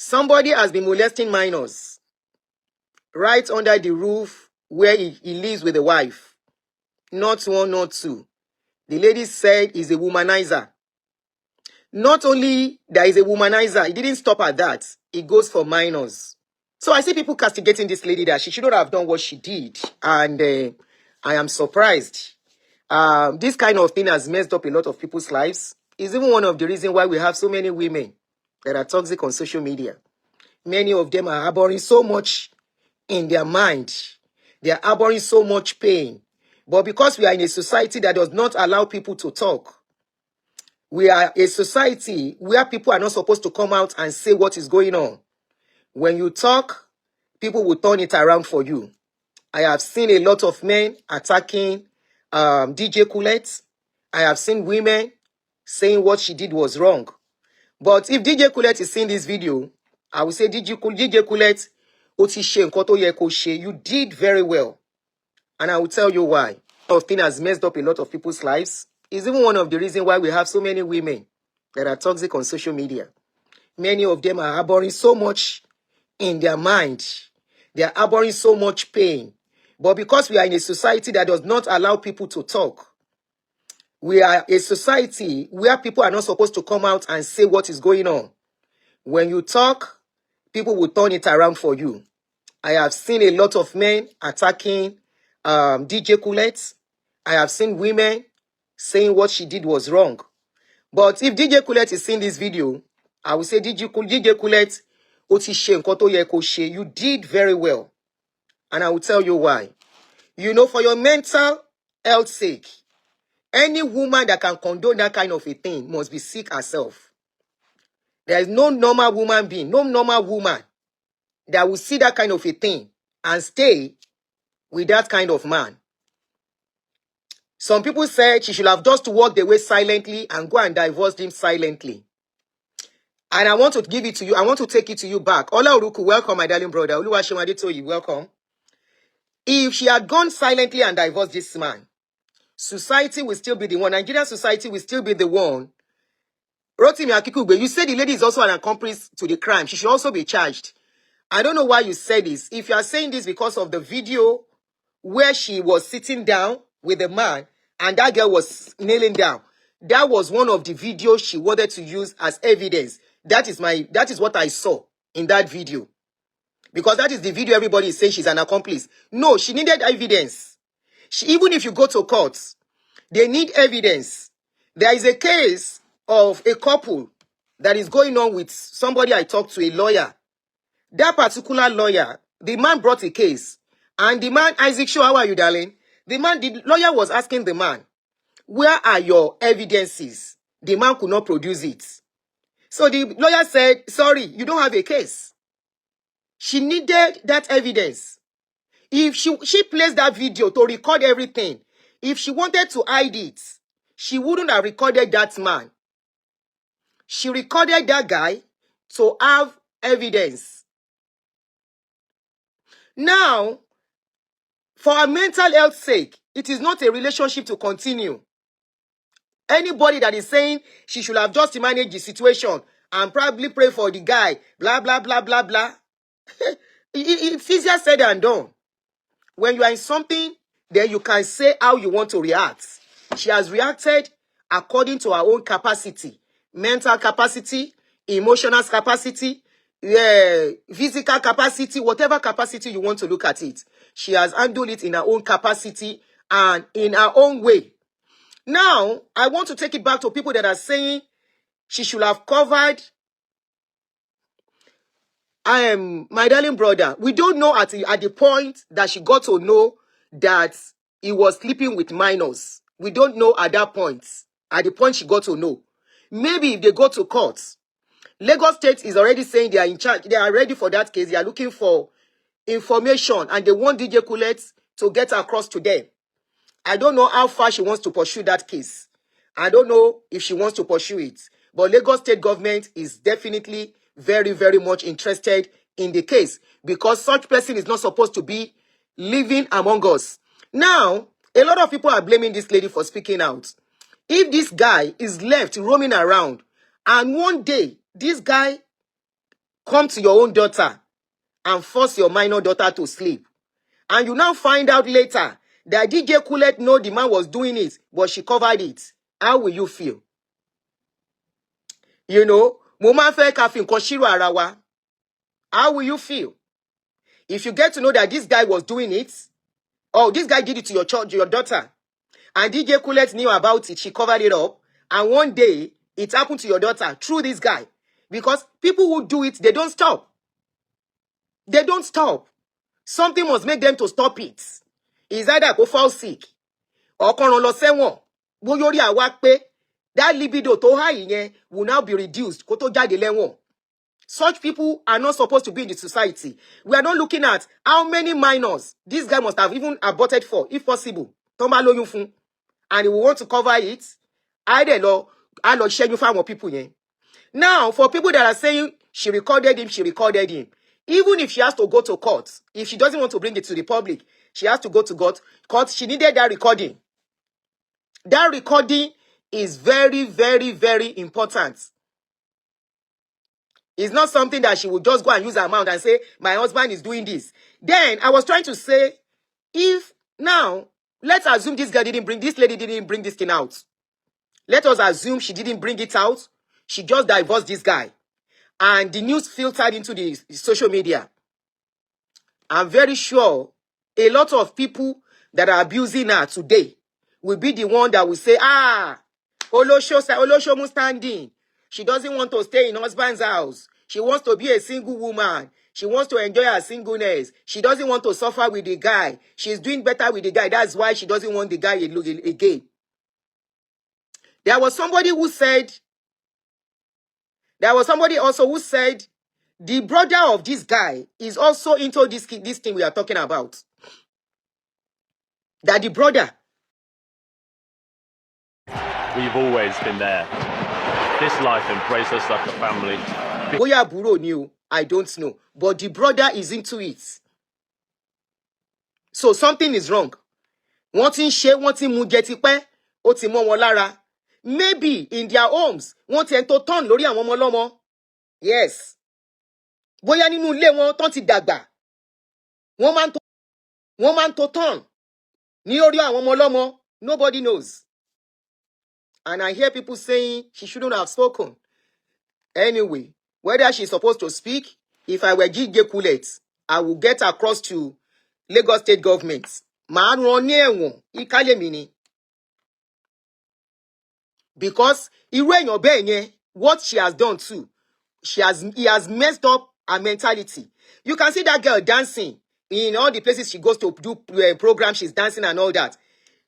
Somebody has been molesting minors right under the roof where he lives with the wife. Not one, not two. The lady said he's a womanizer. Not only there is a womanizer, he didn't stop at that. It goes for minors. So I see people castigating this lady that she shouldn't have done what she did. And I am surprised. This kind of thing has messed up a lot of people's lives. It's even one of the reasons why we have so many women that are toxic on social media. Many of them are harboring so much in their mind. They are harboring so much pain. But because we are in a society that does not allow people to talk, we are a society where people are not supposed to come out and say what is going on. When you talk, people will turn it around for you. I have seen a lot of men attacking DJ Kulet. I have seen women saying what she did was wrong. But if DJ Kulet is seeing this video, I will say, DJ Kulet, you did very well. And I will tell you why. This thing has messed up a lot of people's lives. It's even one of the reasons why we have so many women that are toxic on social media. Many of them are harboring so much in their mind. They are harboring so much pain. But because we are in a society that does not allow people to talk, we are a society where people are not supposed to come out and say what is going on. When you talk, people will turn it around for you. I have seen a lot of men attacking DJ Kulet. I have seen women saying what she did was wrong. But if DJ Kulet is seeing this video, I will say, DJ Kulet, you did very well. And I will tell you why. You know, for your mental health sake, any woman that can condone that kind of a thing must be sick herself. There is no normal woman being, no normal woman that will see that kind of a thing and stay with that kind of man. Some people said she should have just walked away silently and go and divorce him silently. And I want to give it to you. I want to take it to you back. Ola Uruku, welcome, my darling brother. Oluwashemade Toyi, welcome. If she had gone silently and divorced this man, society will still be the one. Nigerian society will still be the one. Rotimi Akikugbe, you said the lady is also an accomplice to the crime. She should also be charged. I don't know why you said this. If you are saying this because of the video where she was sitting down with the man and that girl was kneeling down, that was one of the videos she wanted to use as evidence. That is what I saw in that video. Because that is the video everybody is saying she's an accomplice. No, she needed evidence. Even if you go to court, they need evidence. There is a case of a couple that is going on with somebody I talked to, a lawyer. That particular lawyer, the man brought a case. And the man, Isaac Shaw, how are you, darling? The lawyer was asking the man, where are your evidences? The man could not produce it. So the lawyer said, sorry, you don't have a case. She needed that evidence. If she placed that video to record everything, if she wanted to hide it, she wouldn't have recorded that man. She recorded that guy to have evidence. Now, for her mental health sake, it is not a relationship to continue. Anybody that is saying she should have just managed the situation and probably pray for the guy, blah, blah, blah, blah, blah. It's easier said than done. When you are in something, then you can say how you want to react. She has reacted according to her own capacity. Mental capacity, emotional capacity, physical capacity, whatever capacity you want to look at it. She has handled it in her own capacity and in her own way. Now, I want to take it back to people that are saying she should have covered. My darling brother, we don't know at the point that she got to know that he was sleeping with minors. We don't know at that point, at the point she got to know. Maybe if they go to court, Lagos State is already saying they are in charge. They are ready for that case. They are looking for information and they want DJ Kulet to get across to them. I don't know how far she wants to pursue that case. I don't know if she wants to pursue it. But Lagos State government is definitely very, very much interested in the case because such person is not supposed to be living among us. Now, a lot of people are blaming this lady for speaking out. If this guy is left roaming around and one day this guy come to your own daughter and force your minor daughter to sleep. And you now find out later that DJ Kulet know the man was doing it, but she covered it. How will you feel? You know, mo máa ń fẹ́ ká fi nǹkan ṣírò ara wa. How will you feel? If you get to know that this guy was doing it, or this guy did it to your child, your daughter, and DJ Kulet knew about it, she covered it up, and one day it happened to your daughter through this guy. Because people who do it, they don't stop. They don't stop. Something must make them to stop it. Is either go fall sick or kàn lọ sẹ́wọ̀n. Bóyá orí àwa pé that libido tó high yẹn will now be reduced kó tó jáde lẹ́wọ̀n. Such people are not supposed to be in the society. We are not looking at how many minors this guy must have even aborted for, if possible. Tó bá lóyún fún, and he will want to cover it. I don't know. I lọ ṣẹ́yún fáwọn people yẹn. Now, for people that are saying she recorded him. Even if she has to go to court, if she doesn't want to bring it to the public, she has to go to court. She needed that recording. That recording is very, very, very important. It's not something that she would just go and use her mouth and say, my husband is doing this. Then I was trying to say, if now, let's assume this lady didn't bring this thing out. Let us assume she didn't bring it out. She just divorced this guy. And the news filtered into the social media. I'm very sure a lot of people that are abusing her today will be the one that will say, Olosho standing. She doesn't want to stay in husband's house. She wants to be a single woman. She wants to enjoy her singleness. She doesn't want to suffer with the guy. She's doing better with the guy. That's why she doesn't want the guy again. There was somebody also who said the brother of this guy is also into this thing we are talking about. That the brother. We've always been there. This life embraces us like a family. Boya Buro knew, I don't know. But the brother is into it. So something is wrong. Wọ́n ti ń ṣe, wọ́n ti mú jẹ tipẹ́, ó ti mọ́ wọn lára. Maybe in their homes, wọ́n ti ń tó turn lórí àwọn ọmọ lọ́mọ. Yes. Bóyá nínú ilé wọn tán ti dàgbà. Wọ́n máa ń tó turn ní orí àwọn ọmọ lọ́mọ. Nobody knows. And I hear people saying she shouldn't have spoken. Anyway, whether she's supposed to speak, if I were DJ Kulet, I will get across to Lagos State government. Màá rán ní ẹ̀wọ̀n, ìkálẹ̀ ni. Because irú èèyàn bẹ́ẹ̀ yẹn, what she has done too, he has messed up her mentality. You can see that girl dancing in all the places she goes to do programs, she's dancing and all that.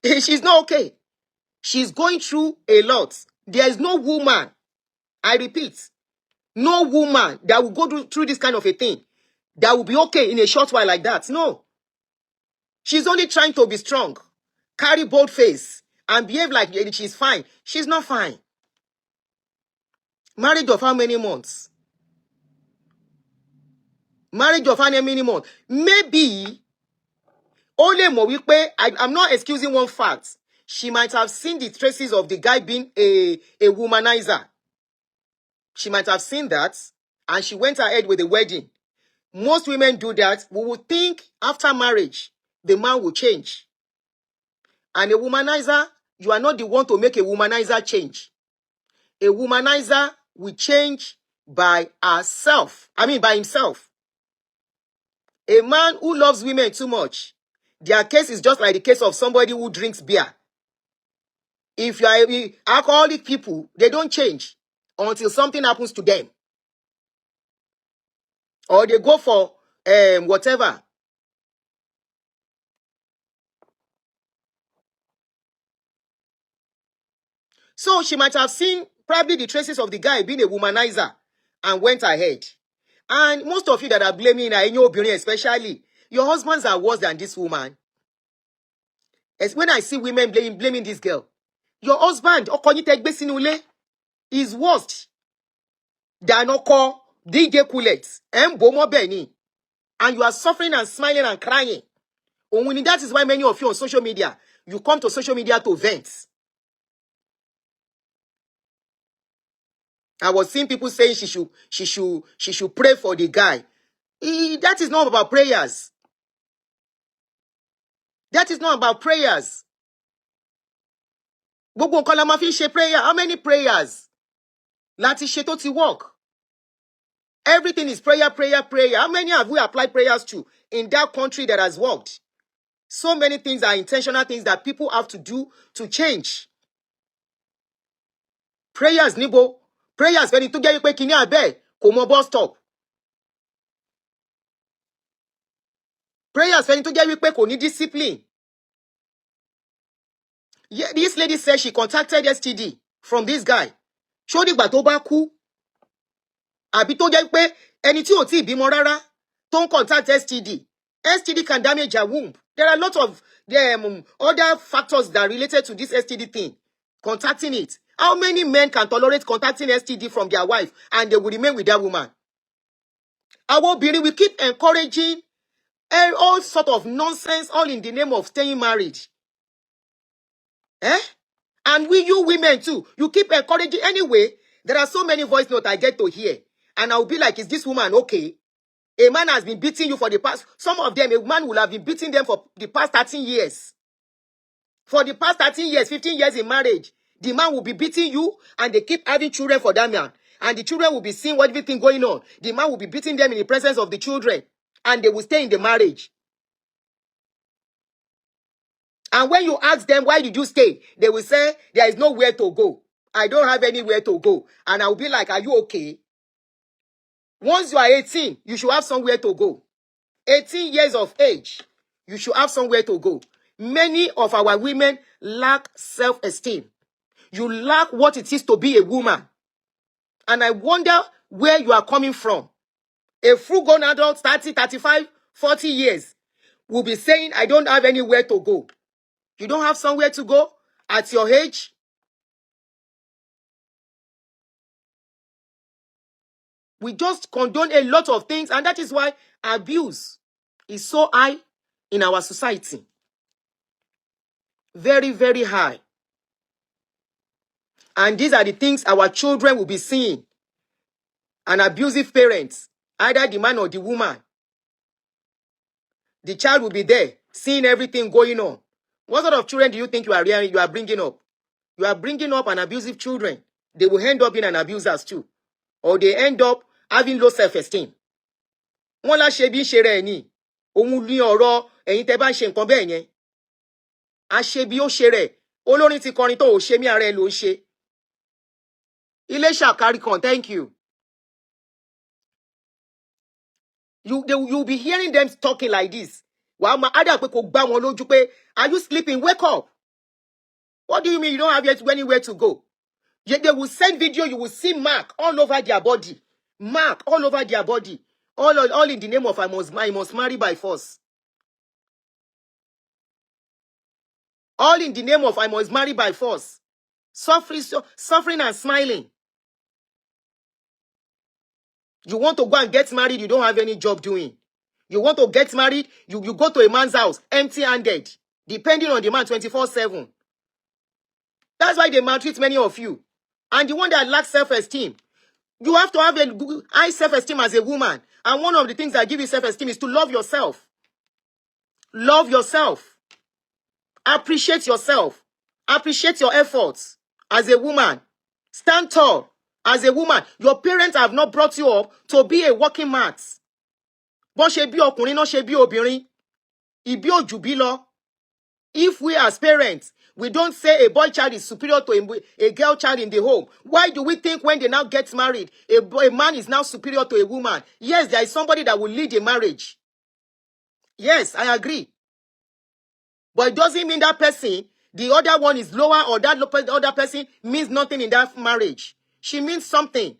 She's not okay. She's going through a lot. There is no woman, I repeat, no woman that will go through this kind of a thing that will be okay in a short while like that. No. She's only trying to be strong, carry bold face, and behave like she's fine. She's not fine. Marriage of how many months? Marriage of how many months? Maybe, only more I'm not excusing one fact. She might have seen the traces of the guy being a womanizer. She might have seen that, and she went ahead with the wedding. Most women do that. We would think after marriage, the man will change. And a womanizer, you are not the one to make a womanizer change. A womanizer will change by herself. By himself. A man who loves women too much, their case is just like the case of somebody who drinks beer. If you are alcoholic people, they don't change until something happens to them. Or they go for whatever. So she might have seen probably the traces of the guy being a womanizer and went ahead. And most of you that are blaming her, especially, your husbands are worse than this woman. As when I see women blaming this girl, your husband, is worse than DJ Kulet and you are suffering and smiling and crying. And that is why many of you on social media, you come to social media to vent. I was seeing people saying she should pray for the guy. That is not about prayers. That is not about prayers. Gbogbo nǹkan la máa fi ń ṣe prayer. How many prayers láti ṣe tó ti work? Everything is prayer, prayer, prayer. How many have we applied prayers to in that country that has worked? So many things are intentional things that people have to do to change. Prayers níbo? Prayers fẹ́ni tó jẹ́ wípé kíní àbẹ́ kò mọ bus stop. Prayers fẹ́ni tó jẹ́ wípé kò ní discipline. Yeah, this lady said she contacted STD from this guy. Ṣó dìgbà tó bá kú? Àbí tó jẹ́ pé ẹni tí ò tí ì bímọ rárá tó ń contact STD. STD can damage her womb. There are a lot of other factors that are related to this STD thing. Contacting it. How many men can tolerate contacting STD from their wife and they will remain with that woman? Our obìnrin, we keep encouraging all sort of nonsense, all in the name of staying married. And you women too, you keep encouraging. Anyway, there are so many voice notes I get to hear. And I'll be like, is this woman okay? A man has been beating you for the past, some of them, a man will have been beating them for the past 13 years. For the past 13 years, 15 years in marriage, the man will be beating you and they keep having children for that man. And the children will be seeing everything going on. The man will be beating them in the presence of the children. And they will stay in the marriage. And when you ask them, why did you stay? They will say, there is nowhere to go. I don't have anywhere to go. And I will be like, are you okay? Once you are 18, you should have somewhere to go. 18 years of age, you should have somewhere to go. Many of our women lack self-esteem. You lack what it is to be a woman. And I wonder where you are coming from. A full-grown adult, 30, 35, 40 years, will be saying, I don't have anywhere to go. You don't have somewhere to go at your age? We just condone a lot of things, and that is why abuse is so high in our society. Very, very high. And these are the things our children will be seeing. An abusive parent, either the man or the woman. The child will be there, seeing everything going on. What sort of children do you think you are bringing up? You are bringing up an abusive children. They will end up being an abusers too. Or they end up having low self-esteem. Wọ́n lá ṣe bí ṣe rẹ̀ ni. Òun ní ọ̀rọ̀ ẹ̀yin tẹ́ bá ń ṣe nǹkan bẹ́ẹ̀ yẹn. A ṣe bí ó ṣe rẹ̀. Olórin ti kọrin tó ò ṣe mí ara ẹ̀ ló ń ṣe. Iléṣà carry con, thank you. You'll be hearing them talking like this. Wàá máa ádà pé kò gbá wọn lójú pé, are you sleeping? Wake up. What do you mean you don't have anywhere to go? They will send video, you will see mark all over their body. Mark all over their body. All in the name of I must marry by force. All in the name of I must marry by force. Suffering and smiling. You want to go and get married, you don't have any job doing. You want to get married, you go to a man's house empty-handed, depending on the man 24/7. That's why they maltreat many of you. And the one that lacks self-esteem, you have to have a high self-esteem as a woman. And one of the things that give you self-esteem is to love yourself. Love yourself. Appreciate yourself. Appreciate your efforts as a woman. Stand tall as a woman. Your parents have not brought you up to be a working man. Bó ṣe bí ọkùnrin náà ṣe bí obìnrin. Ìbí òjù bí lọ. If we as parents, we don't say a boy child is superior to a girl child in the home. Why do we think when they now get married, a man is now superior to a woman? Yes, there is somebody that will lead a marriage. Yes, I agree. But it doesn't mean that person, the other one is lower, or that other person means nothing in that marriage. She means something.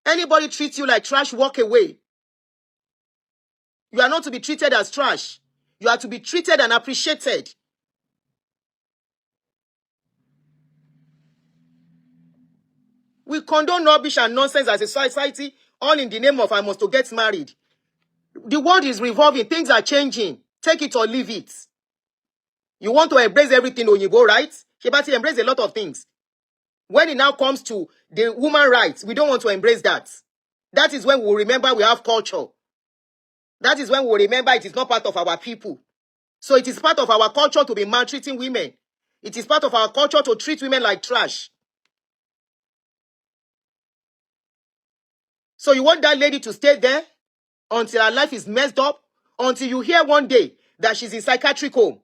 Anybody treats you like trash, walk away. You are not to be treated as trash. You are to be treated and appreciated. We condone rubbish and nonsense as a society, all in the name of I must to get married. The world is revolving. Things are changing. Take it or leave it. You want to embrace everything Oyinbo, right? Shebati embrace a lot of things. When it now comes to the woman rights, we don't want to embrace that. That is when we will remember we have culture. That is when we will remember it is not part of our people. So it is part of our culture to be maltreating women. It is part of our culture to treat women like trash. So you want that lady to stay there until her life is messed up, until you hear one day that she's in psychiatric home.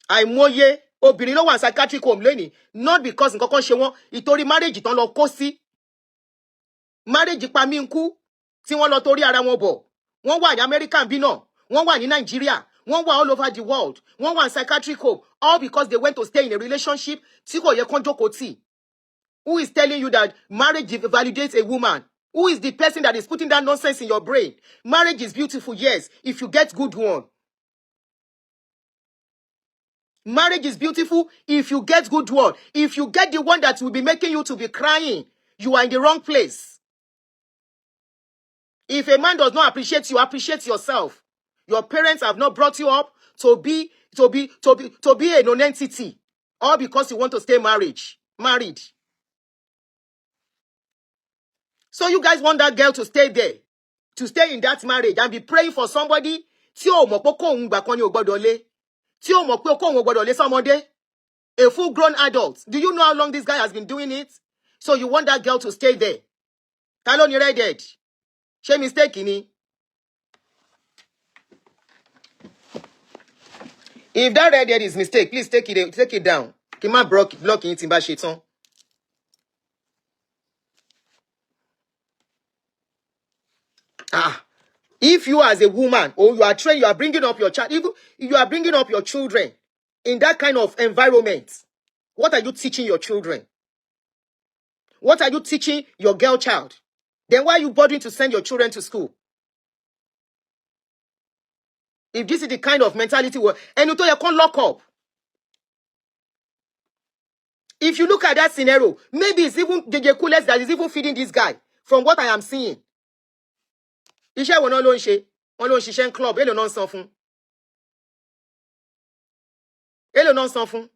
Àìmọye obìnrin ló wà in psychiatric home lónìí, not because nǹkan kan ṣe wọ́n, ìtorí marriage tán lọ kó sí. Marriage pa mí ń kú tí wọ́n lọ torí ara wọn bọ̀. Wọ́n wà ní America bí náà, wọ́n wà ní Nigeria, wọ́n wà all over the world, wọ́n wà in psychiatric home, all because they went to stay in a relationship tí kò yẹ kán jókòó tì. Who is telling you that marriage validates a woman? Who is the person that is putting that nonsense in your brain? Marriage is beautiful, yes, if you get good one. Marriage is beautiful if you get good one. If you get the one that will be making you to be crying, you are in the wrong place. If a man does not appreciate you, appreciate yourself. Your parents have not brought you up to be a non-entity, all because you want to stay married. So you guys want that girl to stay there, to stay in that marriage and be praying for somebody tí ó mọ̀ pé kóhun gbà kan ni ò gbọ́dọ̀ lé, tí ó mọ̀ pé kóhun ò gbọ́dọ̀ lé sọ́mọdé, a full-grown adult. Do you know how long this guy has been doing it? So you want that girl to stay there. Ta ló ní redhead? Ṣé mistake ni? If that redhead is mistake, please take it down. Kí má block yín tí n bá ṣe tán. If you as a woman, or you are trained, you are bringing up your child, even you are bringing up your children in that kind of environment, what are you teaching your children? What are you teaching your girl child? Then why are you bothering to send your children to school? If this is the kind of mentality, and you can't lock up. If you look at that scenario, maybe it's even DJ Kulet that is even feeding this guy, from what I am seeing. Iṣẹ́ wo náà ló ń ṣe? Wọ́n ló ń ṣiṣẹ́ ń club, èlò náà ń san fún. Èlò náà ń san fún.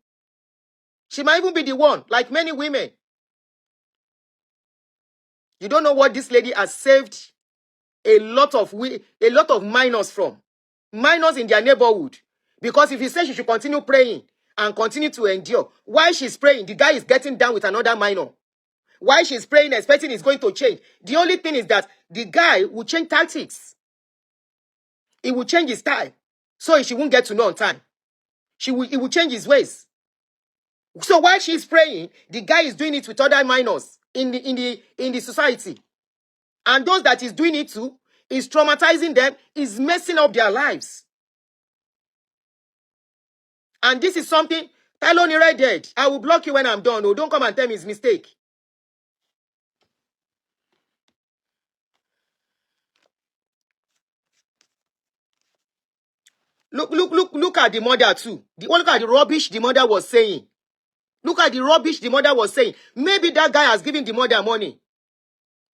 She might even be the one, like many women. You don't know what this lady has saved a lot of minors from. Minors in their neighborhood. Because if he says she should continue praying and continue to endure, while she's praying, the guy is getting down with another minor. While she's praying, expecting it's going to change. The only thing is that the guy will change tactics. He will change his style. So she won't get to know on time. He will change his ways. So while she's praying, the guy is doing it with other minors in the society. And those that is doing it to is traumatizing them, is messing up their lives. And this is something, Taloni Redhead, I will block you when I'm done. Oh, don't come and tell me it's mistake. Look at the mother too. Look at the rubbish the mother was saying. Look at the rubbish the mother was saying. Maybe that guy has given the mother money.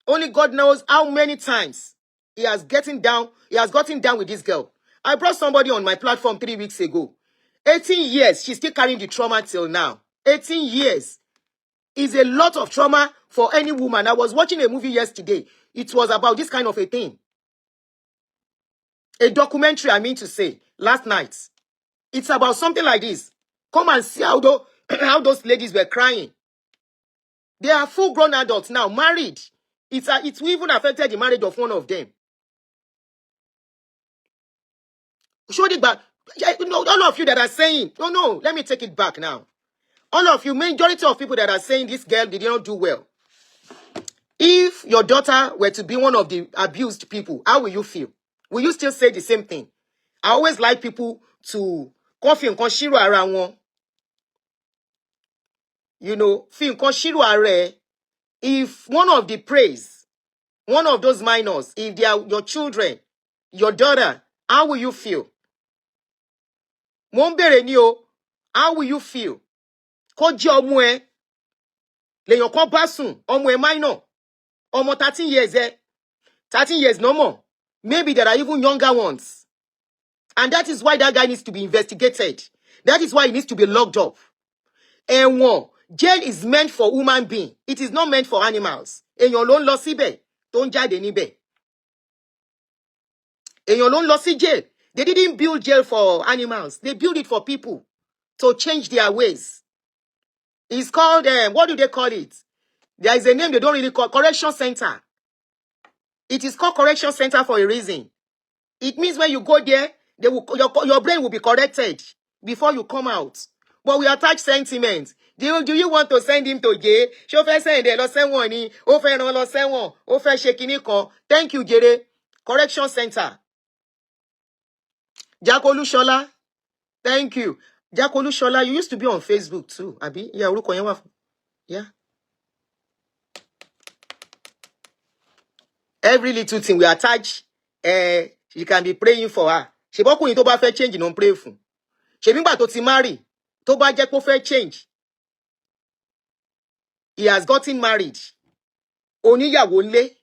Only God knows how many times he has gotten down with this girl. I brought somebody on my platform 3 weeks ago. 18 years, she's still carrying the trauma till now. 18 years is a lot of trauma for any woman. I was watching a movie yesterday. It was about this kind of a thing. A documentary, I mean to say, last night. It's about something like this. Come and see how those ladies were crying. They are full-grown adults now, married. It even affected the marriage of one of them. Show it back. All of you that are saying, no, let me take it back now. All of you, majority of people that are saying this girl did not do well. If your daughter were to be one of the abused people, how will you feel? Will you still say the same thing? I always like people to coffee and shiro ara wọn. You know, fi nǹkan shiro ara. If one of the praise, one of those minors, if they are your children, your daughter, how will you feel? Mo ń bèrè ni o, how will you feel? Kó jẹ́ ọmọ ẹ, lèèyàn kan bá sùn, ọmọ ẹ minor, ọmọ 13 years 13 years no more. Maybe there are even younger ones. And that is why that guy needs to be investigated. That is why he needs to be locked up. Ẹ̀wọ̀n Jail is meant for human being. It is not meant for animals. Èèyàn ló ń lọ síbẹ̀ tó ń jáde níbẹ̀. Èèyàn ló ń lọ sí jail. They didn't build jail for animals. They built it for people to change their ways. It's called, what do they call it? There is a name they don't really call correction center. It is called correction center for a reason. It means when you go there, they will, your brain will be corrected before you come out. But we attach sentiment. Do you want to send him to jail? Ṣó fẹ́ send ẹ lọ sẹ́wọ̀n ni, ó fẹ́ rán lọ sẹ́wọ̀n, ó fẹ́ ṣe kinní kan. Thank you, Jere. Correction center. Jakolu Shola. Thank you. Jakolu Shola, you used to be on Facebook too, Abi? Yeah, orúkọ yẹn wà. Yeah. Every little thing we attach, you can be praying for her. Ṣé bọ́kùnrin tó bá fẹ́ change no pray fún. Ṣé nígbà tó ti marry, tó bá jẹ́ kó fẹ́ change. He has gotten married. Oníyàwó ńlé.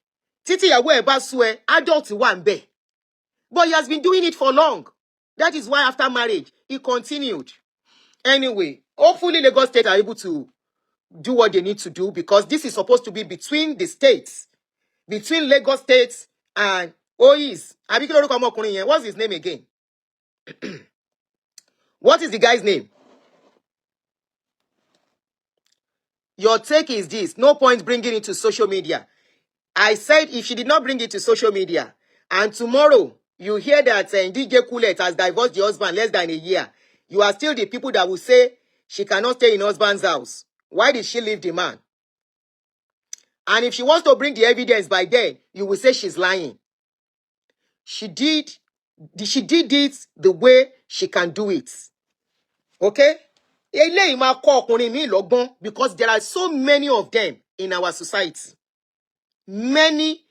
Títí ìyàwó ẹ̀ bá sú ẹ, adult wà ńbẹ̀. But he has been doing it for long. That is why after marriage, he continued. Anyway, hopefully Lagos State are able to do what they need to do because this is supposed to be between the states. Between Lagos State and OIS. What's his name again? What is the guy's name? Your take is this. No point bringing it to social media. I said if she did not bring it to social media, and tomorrow you hear that DJ Kulet has divorced the husband less than a year, you are still the people that will say she cannot stay in husband's house. Why did she leave the man? And if she wants to bring the evidence by then, you will say she's lying. She did it the way she can do it. Okay? Because there are so many of them in our society. Many.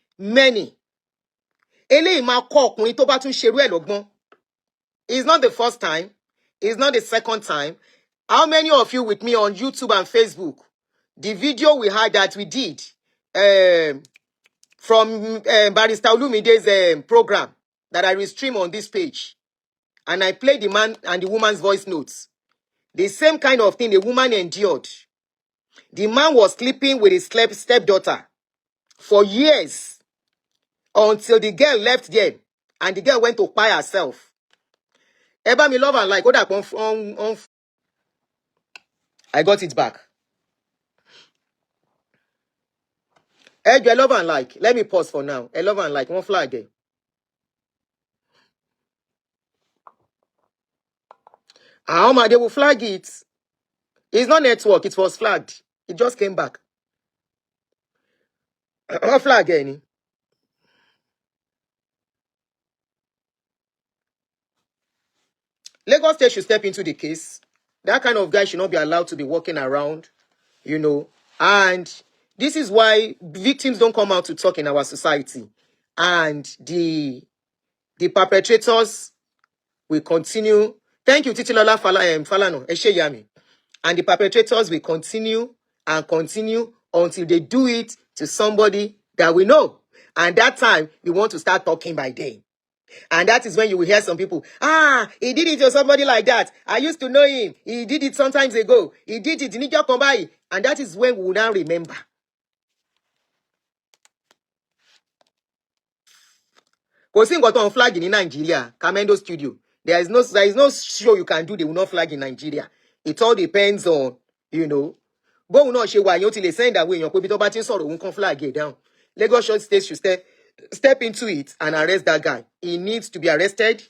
It's not the first time. It's not the second time. How many of you with me on YouTube and Facebook? The video we had that we did from Barrister Olumide's program that I restream on this page. And I played the man and the woman's voice notes. The same kind of thing the woman endured. The man was sleeping with his stepdaughter for years until the girl left them and the girl went to buy herself. Eba mi love and like. I got it back. I love and like. Let me pause for now. I love and like. One flag there. They will flag it. It's not network. It was flagged. It just came back. One flag any. Lagos State should step into the case. That kind of guy should not be allowed to be walking around, you know. And this is why victims don't come out to talk in our society. And the perpetrators will continue. Thank you, Titilola Falano, Eshe Yami. And the perpetrators will continue and continue until they do it to somebody that we know. And that time, we want to start talking by then. And that is when you will hear some people, he did it to somebody like that. I used to know him. He did it sometimes ago. He did it. And that is when we will now remember. Because in got on flag in Nigeria, Kamendo Studio. There is no show you can do, they will not flag in Nigeria. It all depends on, you know. But we not sure why you till they send away your people batting sorrow won't come flag it down. Lagos State should step into it and arrest that guy. He needs to be arrested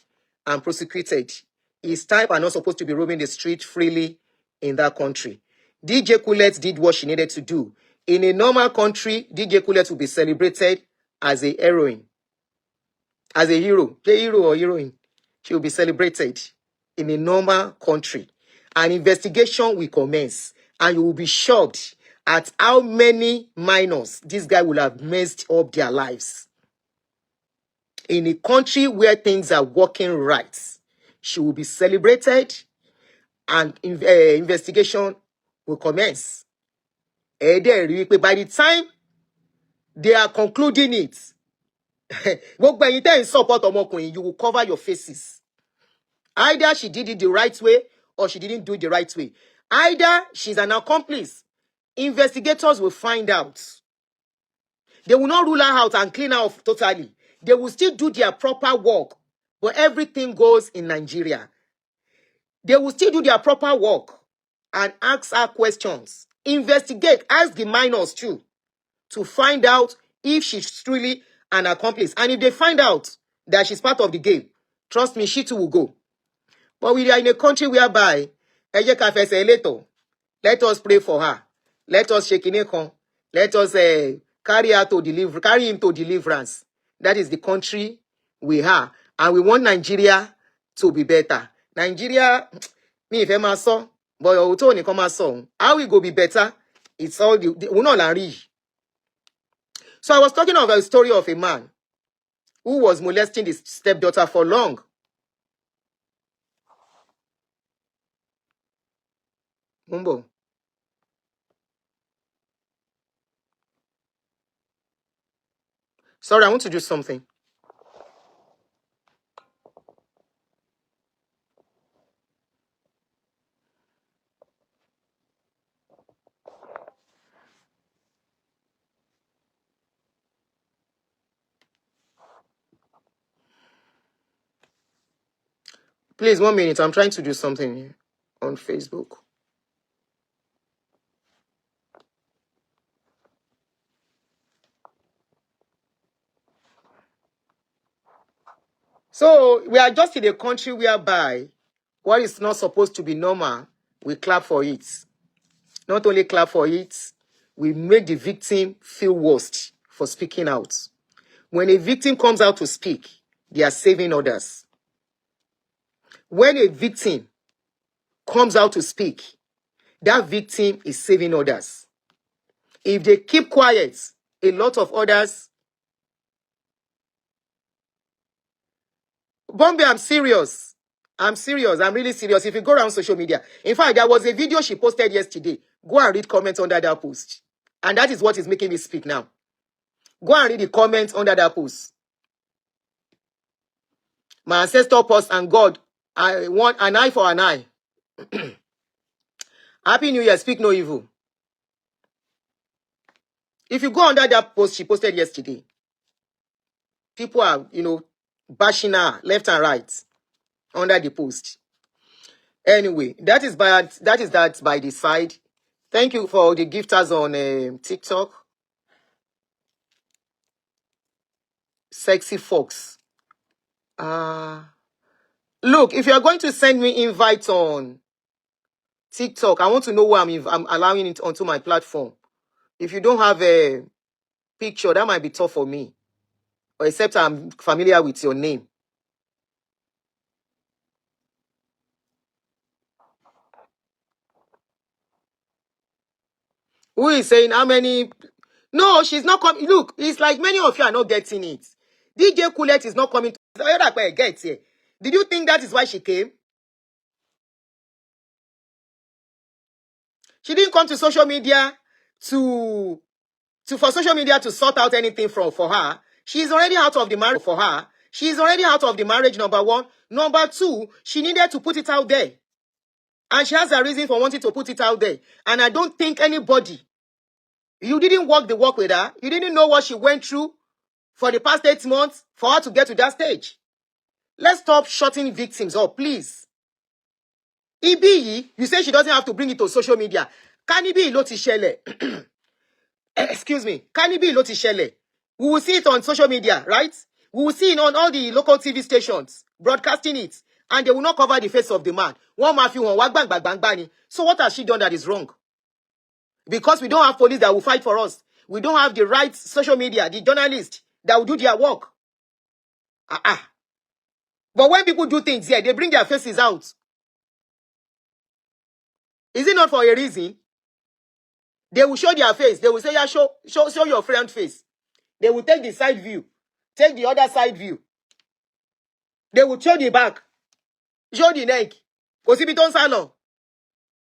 and prosecuted. His type are not supposed to be roaming the street freely in that country. DJ Kulet did what she needed to do. In a normal country, DJ Kulet will be celebrated as a heroine. As a hero. A hero or heroine. She will be celebrated in a normal country. An investigation will commence. And you will be shocked at how many minors this guy will have messed up their lives. In a country where things are working right, she will be celebrated and investigation will commence. By the time they are concluding it, you will cover your faces. Either she did it the right way or she didn't do it the right way. Either she's an accomplice. Investigators will find out. They will not rule her out and clean her off totally. They will still do their proper work. But everything goes in Nigeria. They will still do their proper work and ask her questions. Investigate, ask the minors too, to find out if she's truly an accomplice. And if they find out that she's part of the game, trust me, she too will go. But we are in a country whereby, let us pray for her. Let us shake in a Let us carry him to deliverance. That is the country we are. And we want Nigeria to be better. Nigeria, me if I'm so, but you told me come so. How we go be better? It's all we not read. So I was talking about a story of a man who was molesting his stepdaughter for long. Mumbo. Sorry, I want to do something. Please, 1 minute. I'm trying to do something here on Facebook. So we are just in a country whereby what is not supposed to be normal, we clap for it. Not only clap for it, we make the victim feel worst for speaking out. When a victim comes out to speak, they are saving others. When a victim comes out to speak, that victim is saving others. If they keep quiet, a lot of others. Bombay, I'm serious. I'm serious. I'm really serious. If you go around social media. In fact, there was a video she posted yesterday. Go and read comments under that post. And that is what is making me speak now. Go and read the comments under that post. My ancestor post and God, I want an eye for an eye. Happy New Year, speak no evil. If you go under that post she posted yesterday, people are, bashing her left and right under the post. Anyway, that is by the side. Thank you for the gifters on TikTok. Sexy Fox. Look, if you are going to send me invites on TikTok, I want to know where I'm allowing it onto my platform. If you don't have a picture, that might be tough for me. Or except I'm familiar with your name. Who is saying how many? No, she's not coming. Look, it's like many of you are not getting it. DJ Kulet is not coming to get here. Did you think that is why she came? She didn't come to social media for social media to sort out anything for her. She's already out of the marriage for her. She's already out of the marriage, number one. Number two, she needed to put it out there. And she has a reason for wanting to put it out there. And I don't think anybody, you didn't walk the walk with her. You didn't know what she went through for the past 8 months for her to get to that stage. Let's stop shutting victims up, please. Ibi, you say she doesn't have to bring it to social media. Kanibi lo ti ṣẹlẹ̀. Excuse me. Kanibi lo ti ṣẹlẹ̀. We will see it on social media, right? We will see it on all the local TV stations broadcasting it. And they will not cover the face of the man. One mafia, one wag bang bang bang bang. So what has she done that is wrong? Because we don't have police that will fight for us. We don't have the right social media, the journalists that will do their work. But when people do things here, they bring their faces out. Is it not for a reason? They will show their face. They will say, yeah, show your front face. They will take the side view. Take the other side view. They will show the back. Show the neck.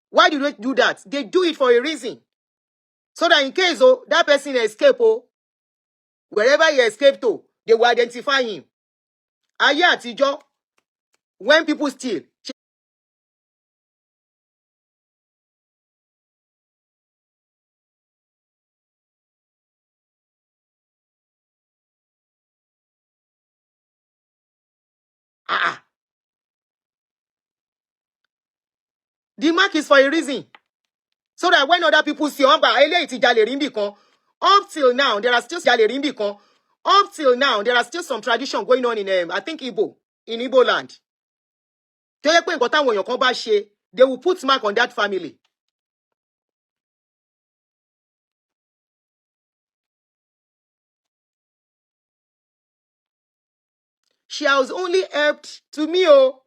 Why do they do that? They do it for a reason. So that in case that person escape, wherever he escaped to, they will identify him. Ayé àtijọ́, when people steal, The mark is for a reason. So that when other people see, up till now, there are still up till now, there are still some tradition going on in, I think, in Igbo land. They will put mark on that family. She has only helped to me. Oh,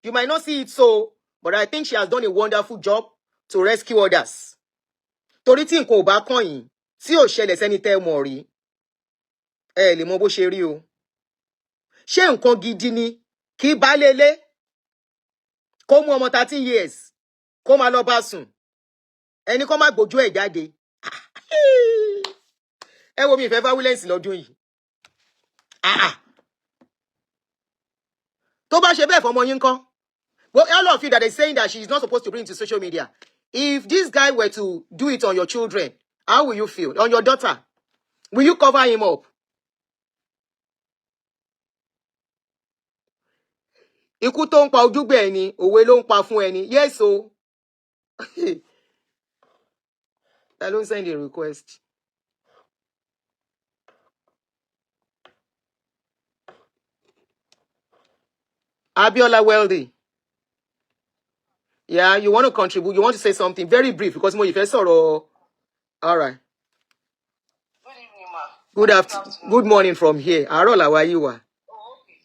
you might not see it so, but I think she has done a wonderful job to rescue others. Torí tí nǹkan ò bá kàn yín, tí ò ṣẹlẹ̀ sẹ́ni tẹ́ mọ̀ rí, ẹ lè mọ bó ṣe rí o. Ṣé nǹkan gidi ni kí baálé ilé kó mú ọmọ 13 years kó máa lọ bá sùn, ẹni kó má gbójú ẹ̀ jáde? Ẹ wo mi ìfẹ́ violence lọ́dún yìí. Tó bá ṣe bẹ́ẹ̀ fọmọ yín kọ́. Well, all of you that are saying that she is not supposed to bring it to social media, if this guy were to do it on your children, how will you feel? On your daughter? Will you cover him up? Ikú tó ń pa ojúgbé ẹni, òwe ló ń pa fún ẹni. Yes, o. I don't send a request. Abiola Wealthy. Yeah, you want to contribute? You want to say something very brief because more if all right. Good evening, ma. Good afternoon. Good morning from here. Arola, where you are? Oh, okay.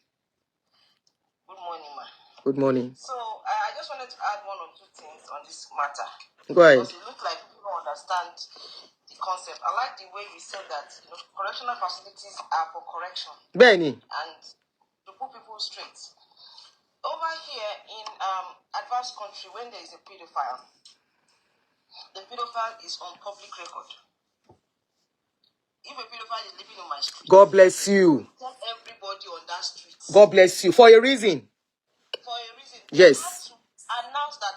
Good morning, ma. Good morning. So I just wanted to add one or two things on this matter. Go ahead. Because it looks like people don't understand the concept. I like the way you said that correctional facilities are for correction. Benny. And to put people straight. Over here in advanced country, when there is a pedophile, the pedophile is on public record. If a pedophile is living on my street, God bless you. tell everybody on that street. God bless you. For a reason. For a reason. Yes. You have to announce that.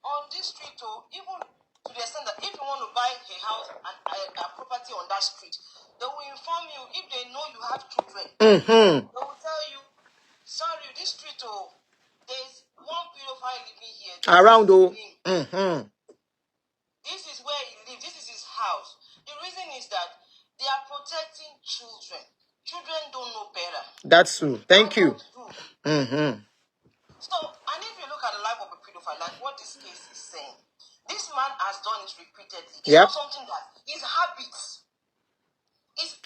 On this street, even to the extent that if you want to buy a house and a property on that street, they will inform you if they know you have children. They will tell you, sorry, this street, there's one pedophile living here. Around, This is where he lives. This is his house. The reason is that they are protecting children. Children don't know better. That's true. Thank you. So, and if you look at the life of a pedophile, like what this case is saying, this man has done it repeatedly. It's not something that his habits.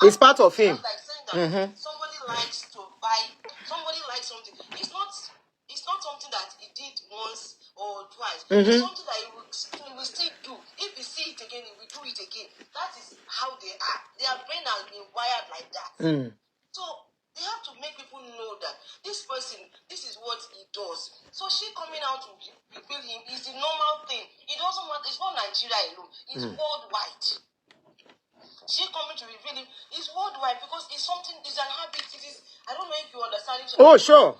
It's part of him. Like saying that somebody likes to buy, somebody likes something. It's not something that he did once or twice. It's something that he will still do. If he see it again, he will do it again. That is how they are. Their brain has been wired like that. So they have to make people know that this person, this is what he does. So she coming out to reveal him is the normal thing. It doesn't matter. It's not Nigeria alone. It's worldwide. She coming to reveal him is worldwide because it's something. It's an habit. It is. I don't know if you understand it. Oh, sure.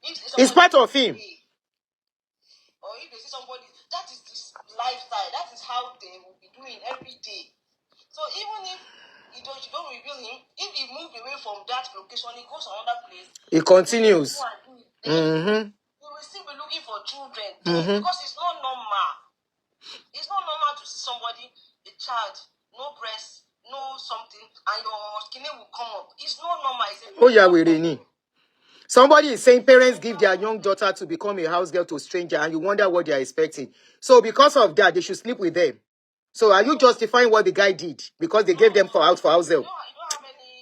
It's part of him. Or if they see somebody, that is this lifestyle. That is how they will be doing every day. So even if you don't reveal him, if he moves away from that location, he goes to another place. It continues. He will still be looking for children because it's not normal. It's not normal to see somebody, a child, no breast, no something, and your skin will come up. It's not normal. Oh yeah, we really. Somebody is saying parents give their young daughter to become a house girl to a stranger, and you wonder what they are expecting. So because of that, they should sleep with them. So are you justifying what the guy did because they gave them for house help?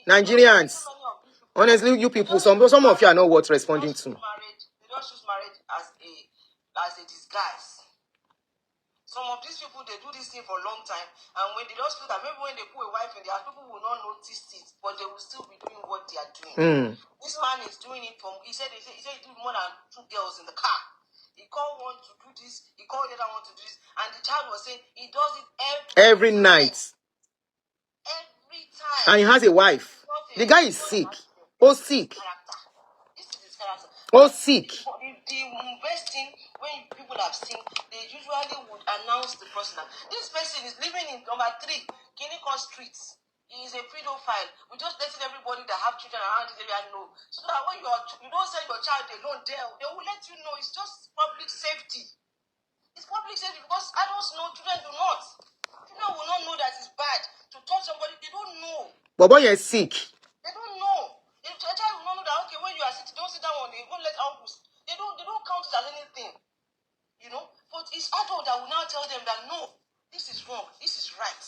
Nigerians, honestly, you people, some of you are not worth responding to. They don't use marriage as a disguise. Some of these people, they do this thing for a long time, and when they just feel that maybe when they put a wife in there, people will not notice it, but they will still be doing what they are doing. This man is doing it from. He said he did more than 2 girls in the car. He called one to do this. He called the other one to do this, and the child was saying he does it every night. Every time. And he has a wife. The guy is sick. Oh, sick. Character. This is his character. Oh, sick. The best thing, when people have seen, they usually would announce the person. This person is living in number 3, Guinea Streets. He is a pedophile. We're just letting everybody that have children around this area know. So that when you don't send your child alone there, they will let you know. It's just public safety. It's public safety because adults know, children do not. Children will not know that it's bad to touch somebody. They don't know. But boy, you're sick. They don't know. A child will not know that, okay, when you are sitting, don't sit down on the, won't let uncles. They don't count it as anything. You know? But it's adult that will now tell them that no, this is wrong, this is right.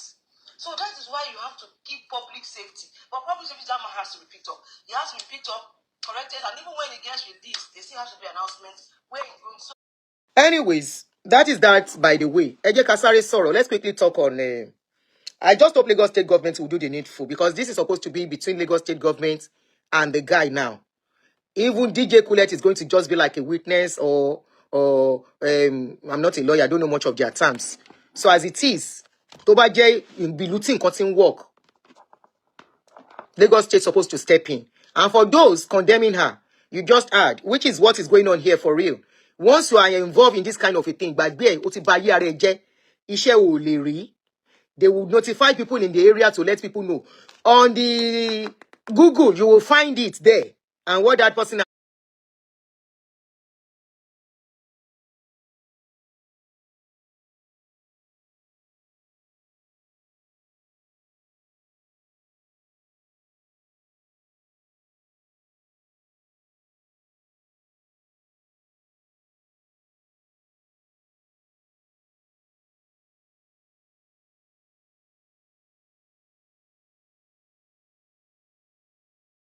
So that is why you have to keep public safety. But public safety, that man has to be picked up. He has to be picked up, corrected, and even when he gets released, there still has to be announcements where he's going. So Anyways, that is that, by the way. Eje Kasare Soro. Let's quickly talk on... I just hope Lagos State government will do the needful, because this is supposed to be between Lagos State government and the guy now. Even DJ Kulet is going to just be like a witness, or I'm not a lawyer, I don't know much of their terms. So as it is, Toba J be looting cutting work. Lagos State supposed to step in. And for those condemning her, you just add, which is what is going on here for real. Once you are involved in this kind of a thing, they will notify people in the area to let people know. On the Google, you will find it there. And what that person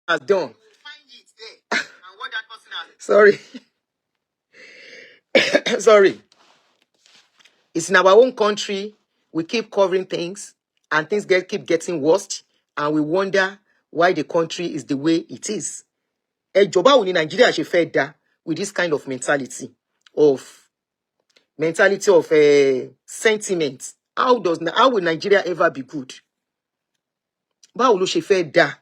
has done. Sorry. Sorry. It's in our own country. We keep covering things, and things keep getting worse, and we wonder why the country is the way it is. Ìjọba wo ni Nigeria ṣe fẹ́ dá with this kind of mentality of sentiment? How will Nigeria ever be good? Báwo ló ṣe fẹ́ dá?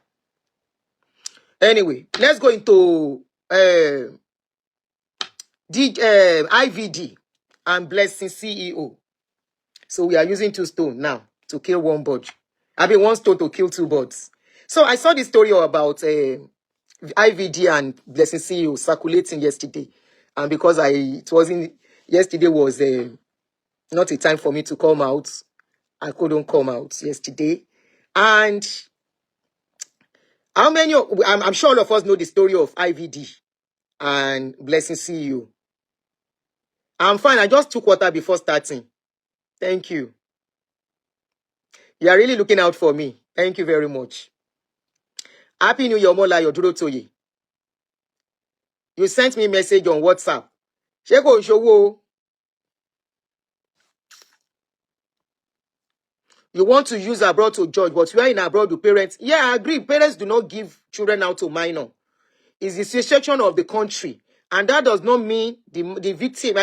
Anyway, let's go into IVD and Blessing CEO. So we are using 2 stones now to kill 1 bird. I mean 1 stone to kill 2 birds. So I saw this story about IVD and Blessing CEO circulating yesterday. And because yesterday was not a time for me to come out. I couldn't come out yesterday. And I'm sure all of us know the story of IVD and Blessing CEO. I'm fine. I just took water before starting. Thank you. You are really looking out for me. Thank you very much. Happy New Year, Mola Yoduro Toye. You sent me a message on WhatsApp. Sheko Showo. You want to use abroad to judge, but you are in abroad to parents. Yeah, I agree. Parents do not give children out to minor. It's the situation of the country. And that does not mean the victim,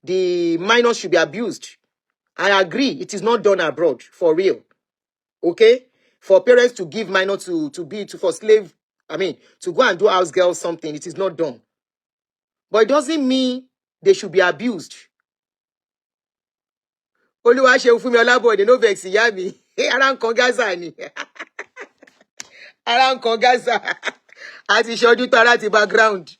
the minor should be abused. I agree. It is not done abroad, for real. Okay? For parents to give minor for slave, to go and do house girl something, it is not done. But it doesn't mean they should be abused. Oluwa ṣe fún mi Ọlábọ̀dé, they no vex ìyá mi. Ara nǹkan Gaza ni. Ara nǹkan Gaza. Àti ṣojú tara ti background.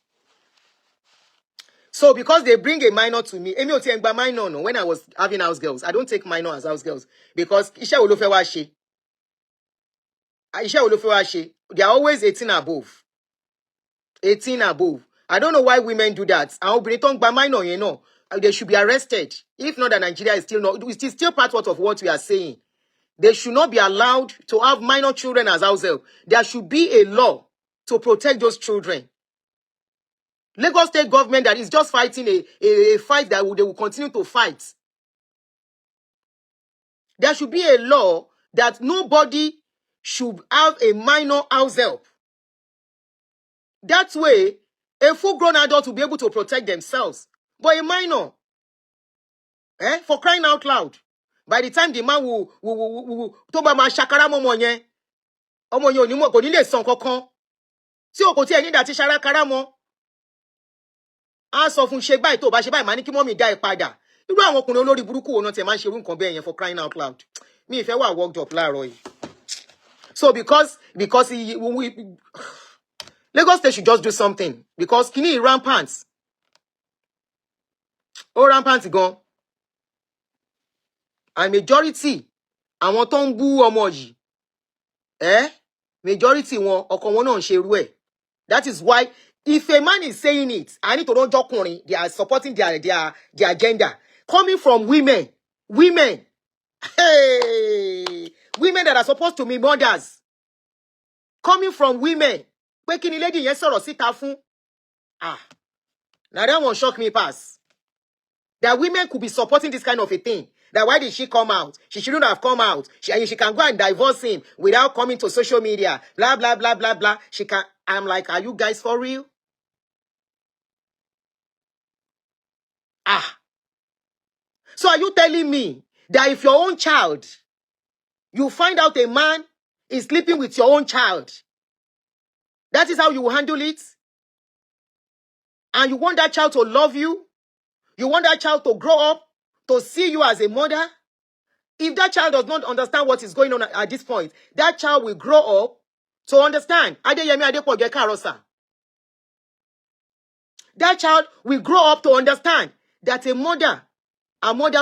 So because they bring a minor to me, Emi ò tiẹ̀ gba minor no, when I was having house girls. I don't take minor as house girls because iṣẹ́ wo ló fẹ́ wá ṣe. Iṣẹ́ wo ló fẹ́ wá ṣe. They are always 18 above. 18 above. I don't know why women do that. Àwọn obìnrin tó ń gba minor yẹn náà, they should be arrested. If not, that Nigeria is still not. It is still part of what we are saying. They should not be allowed to have minor children as house help. There should be a law to protect those children. Lagos State government that is just fighting a fight that they will continue to fight. There should be a law that nobody should have a minor house help. That way, a full-grown adult will be able to protect themselves. But a minor, for crying out loud, by the time the man will tó bá máa ṣàkárá mọ́ ọmọ yẹn ò ní lè san kankan. tí o kò tiẹ̀ nídà ti ṣarákárá mọ́ á sọ fún ṣe báyìí tó bá ṣe báyìí máa ní kí mọ́mì dá ẹ padà irú àwọn ọkùnrin olórí burúkú wo náà tiẹ̀ máa ń ṣe irú nǹkan bẹ́ẹ̀ yẹn for crying out loud mi ìfẹ́ wà worked up láàárọ̀ yìí so because Lagos State should just do something because kini rampant rampant gan and majority àwọn tó ń bú ọmọ yìí majority wọn ọkọ wọn náà ń ṣe irú ẹ̀. That is why if a man is saying it, I need to don't jọkùnrin, they are supporting their agenda coming from women, hey, women that are supposed to be mothers, coming from women. Pé kí ni lady yẹn sọ̀rọ̀ síta fún? Now that one shock me pass. That women could be supporting this kind of a thing. That why did she come out? She shouldn't have come out. She can go and divorce him without coming to social media. Blah, blah, blah, blah, blah. She can. I'm like, are you guys for real? So are you telling me that if your own child, you find out a man is sleeping with your own child, that is how you will handle it? And you want that child to love you? You want that child to grow up, to see you as a mother? If that child does not understand what is going on at this point, that child will grow up to understand. That child will grow up to understand that a mother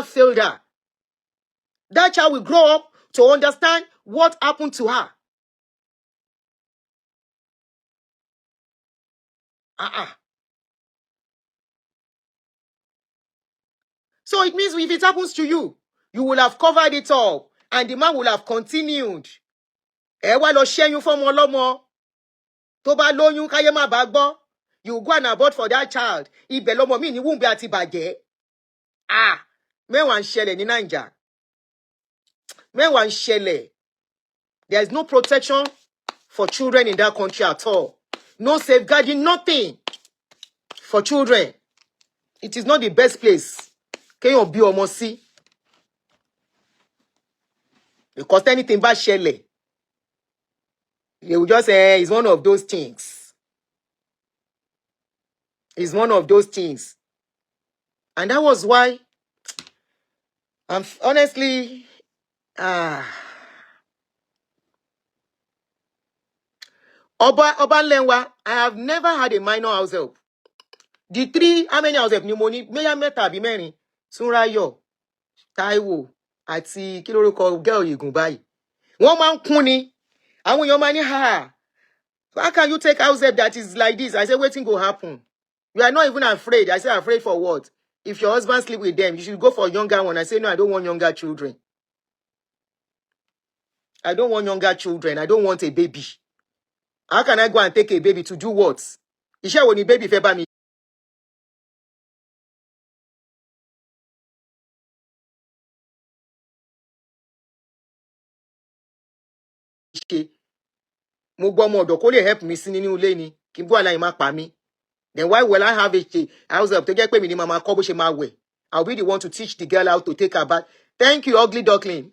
failed her. That child will grow up to understand what happened to her. So it means if it happens to you, you will have covered it up, and the man will have continued. Ẹ wá lọ ṣẹ́yún fọ́mọ ọlọ́mọ. Tó bá lóyún káyé má bá gbọ́. You go and abort for that child. Ibẹ̀ lọ́mọ mi ní wúńbẹ́ àti bàjẹ́. Mẹ́wàá ń ṣẹlẹ̀ ní Naija. Mẹ́wàá ń ṣẹlẹ̀. There is no protection for children in that country at all. No safeguarding, nothing for children. It is not the best place. Kéèyàn bí ọmọ sí. Because anything bá ṣẹlẹ̀, they will just say it's one of those things. It's one of those things. And that was why I'm honestly Oba Lenwa, I have never had a minor house help. The three, how many house help pneumonia? Meya mẹ́ta àbí mẹ́rin. Sunrayo, Taiwo, àti kí lórúkọ girl Yegun báyìí. Wọ́n máa ń kún ni. Àwọn èèyàn máa ní how can you take house help that is like this? I say, waiting go happen. You are not even afraid. I say, afraid for what? If your husband sleep with them, you should go for younger one. I say, no, I don't want younger children. I don't want younger children. I don't want a baby. How can I go and take a baby to do what? Iṣẹ́ wo ni baby fẹ́ bá mi ṣe? Mo gbọ́ ọmọ ọ̀dọ̀ kó lè help me sí nínú ilé ni. Kí n bú àlàyé má pa mí. Then why will I have a house help to get pé mi ni mama kọ́ bó ṣe máa wẹ̀? I'll be the one to teach the girl how to take her bath. Thank you, ugly duckling.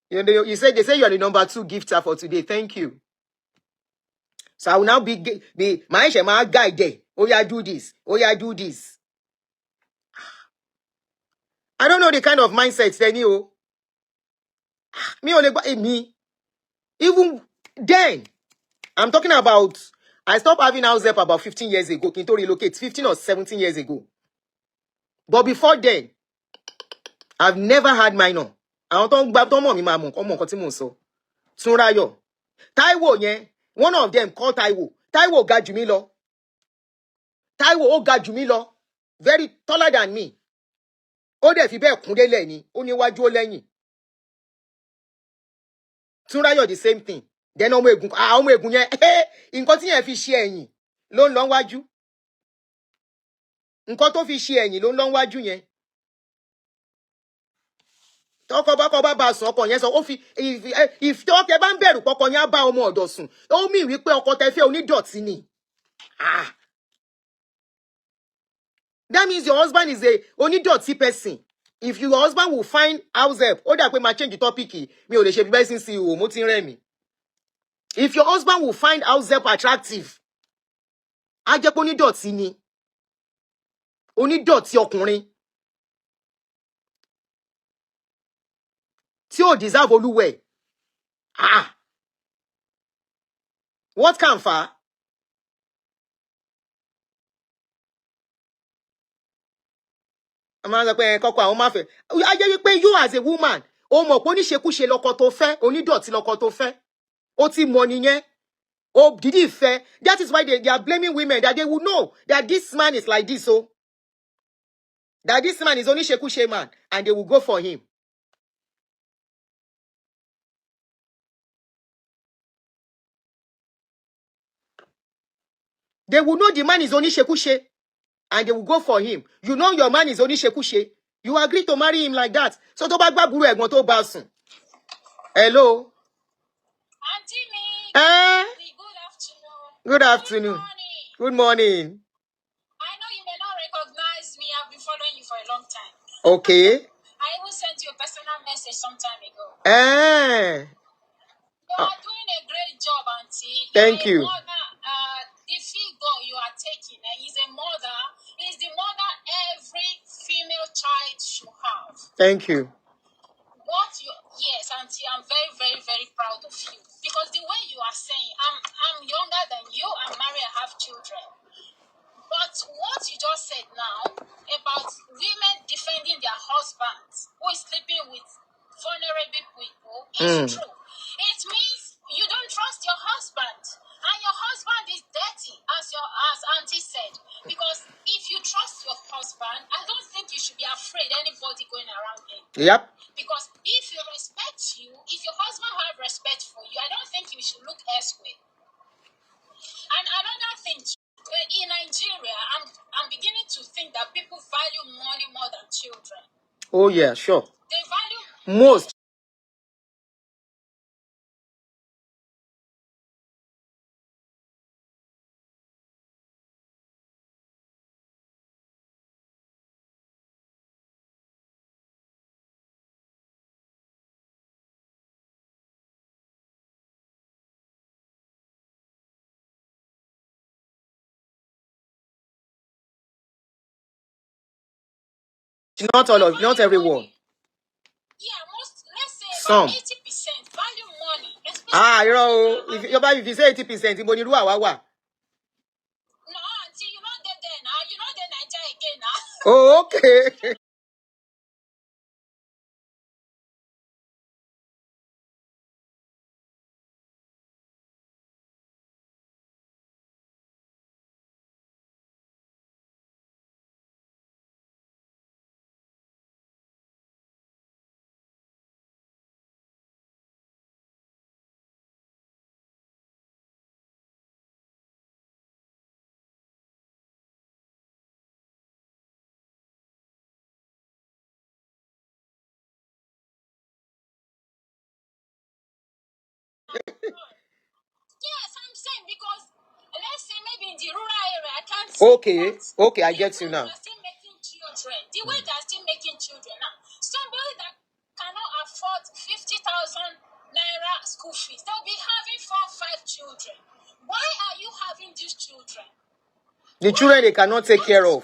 They say you are the number 2 gifter for today. Thank you. So I will now be my guide there. Oh yeah, do this. Oh yeah, do this. I don't know the kind of mindset then you. Me. Even then, I'm talking about. I stopped having house help about 15 years ago. Kinto relocate 15 or 17 years ago. But before then, I've never had minor. I don't mọ̀ mi máa mọ̀ nǹkan tí mò ń sọ. Sunrayo. Taiwo yẹn, one of them called Taiwo. Taiwo ga jù mí lọ. Taiwo ó ga jù mí lọ. Very taller than me. Ó dẹ̀ fi bẹ́ẹ̀ kún délẹ̀ ni. Ó níwájú ó lẹ́yìn. Sunrayo the same thing. Then ọmọ ègún yẹn, nǹkan tí yẹn fi ṣe ẹ̀yìn ló ń lọ wájú. Nǹkan tó fi ṣe ẹ̀yìn ló ń lọ wájú yẹn. Tọkọ bá sùn ọkọ yẹn sọ ó fi if tọkẹ bá ń bẹ̀rù pọkọ yẹn á bá ọmọ ọ̀dọ̀ sùn. Ó mì wí pé ọkọ tẹ́ fẹ́ onídọ̀tí ni. That means your husband is a onídọ̀tí person. If your husband will find house help, ó dà pé máa change the topic. Mi ò lè ṣe bí bẹ́ẹ̀ sí o, mo ti ń rẹ̀ mí. If your husband will find himself attractive, á jẹ́ pé onídọ̀tí ni. Onídọ̀tí ọkùnrin. Tí ò deserve olúwẹ̀. Ah. What can fa? I'm not going to you as a woman. O mọ̀ pé oníṣekúṣe lọ́kọ tó fẹ́, onídọ̀tí lọ́kọ tó fẹ́. Ó ti mọ̀ nìyẹn. Oh, did he fair? That is why they are blaming women, that they will know that this man is like this, so that this man is only shekushe man, and they will go for him. They will know the man is only shekushe, and they will go for him. You know your man is only shekushe. You agree to marry him like that. So to bag buru egbon to basun. Hello. Aunty me. Good afternoon. Good morning. Good morning. I know you may not recognize me. I've been following you for a long time. Okay. I even sent you a personal message some time ago. You are doing a great job, Auntie. Thank you. Mother, the figure you are taking is a mother. Is the mother every female child should have. Thank you. Yes, Auntie, I'm very, very, very proud of you. Because the way you are saying, I'm younger than you, I'm married, I have children. But what you just said now about women defending their husbands who is sleeping with vulnerable people is true. It means you don't trust your husband. And your husband is dirty, as Auntie said. Because if you trust your husband, I don't think you should be afraid anybody going around him. Yep. Because if he respects you, if your husband have respect for you, I don't think you should look elsewhere. And another thing, in Nigeria, I'm beginning to think that people value money more than children. Oh yeah, sure. They value most. Not all of, not everyone. Yeah, most, let's say Some. about 80% value money. You know, if you say 80%, ibo ni ru àwa wà. No, Auntie, you're not there now. You're not there Nigeria again now. Oh, okay. Yes, I'm saying because let's say maybe in the rural area, I can't. Okay, I get you now. They're still making children. The way they're still making children now. Somebody that cannot afford 50,000 naira school fees, they'll be having 4 or 5 children. Why are you having these children? The children they cannot take care of.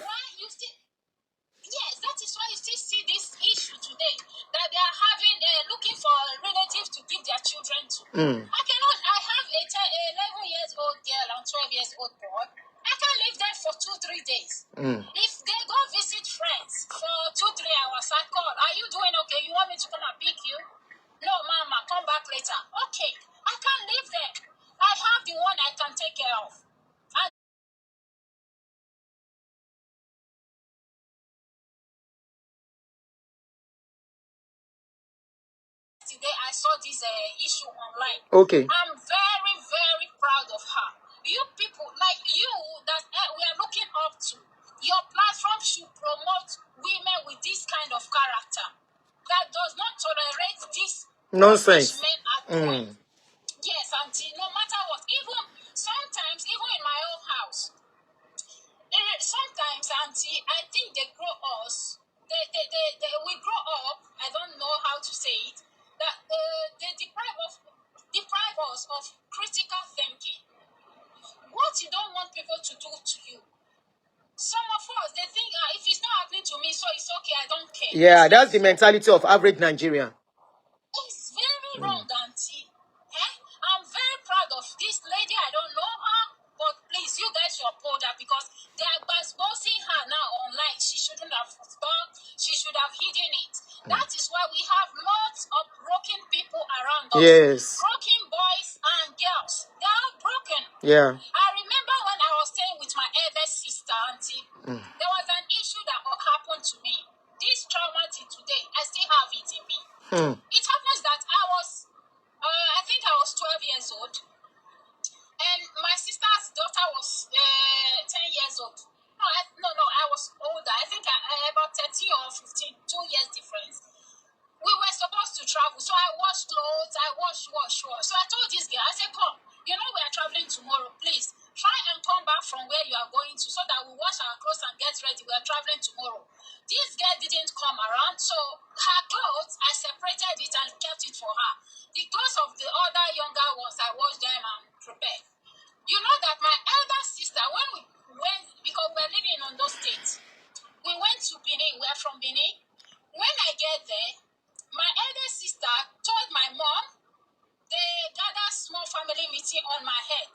Yes, that is why you still see this issue today that they are having looking for relatives to give their children to. I have a 11 years old girl and 12 years old boy. I can leave them for 2-3 days. If they go visit friends for 2-3 hours, I call. Are you doing okay? You want me to come and pick you? No, mama, come back later. Okay, I can't leave them. I have the one I can take care of. Today I saw this issue online. Okay. I'm very, very proud of her. You people like you that we are looking up to, your platform should promote women with this kind of character that does not tolerate this nonsense. Yes, Auntie, no matter what, even sometimes, even in my own house, sometimes, Auntie, I think they grow us. We grow up. I don't know how to say it. That they deprive us because of critical thinking. What you don't want people to do to you. Some of us, they think, if it's not happening to me, so it's okay, I don't care. Yeah, that's the mentality of average Nigerian. It's very wrong, Auntie. I'm very proud of this lady. I don't know her, but please, you guys should uphold her because they are bossing her now online. She shouldn't have done. She should have hidden it. That is why we have lots of broken people around us. Yes. Broken boys and girls. They are broken. Yeah. I remember when I was staying with my elder sister, Auntie, there was an issue that happened to me. This trauma till today, I still have it in me. It happens that I think I was 12 years old, and my sister's daughter was 10 years old. No, I was older. I think about 13 or 15, 2 years difference. We were supposed to travel, so I washed clothes, I wash. So I told this girl, I said, come, we are traveling tomorrow, please. Try and come back from where you are going to so that we wash our clothes and get ready. We are traveling tomorrow. This girl didn't come around, so her clothes, I separated it and kept it for her. The clothes of the other younger ones, I washed them and prepared. You know that my elder sister, when we went, because we're living in Ondo State, we went to Benin. We're from Benin. When I get there, my elder sister told my mom they gathered small family meeting on my head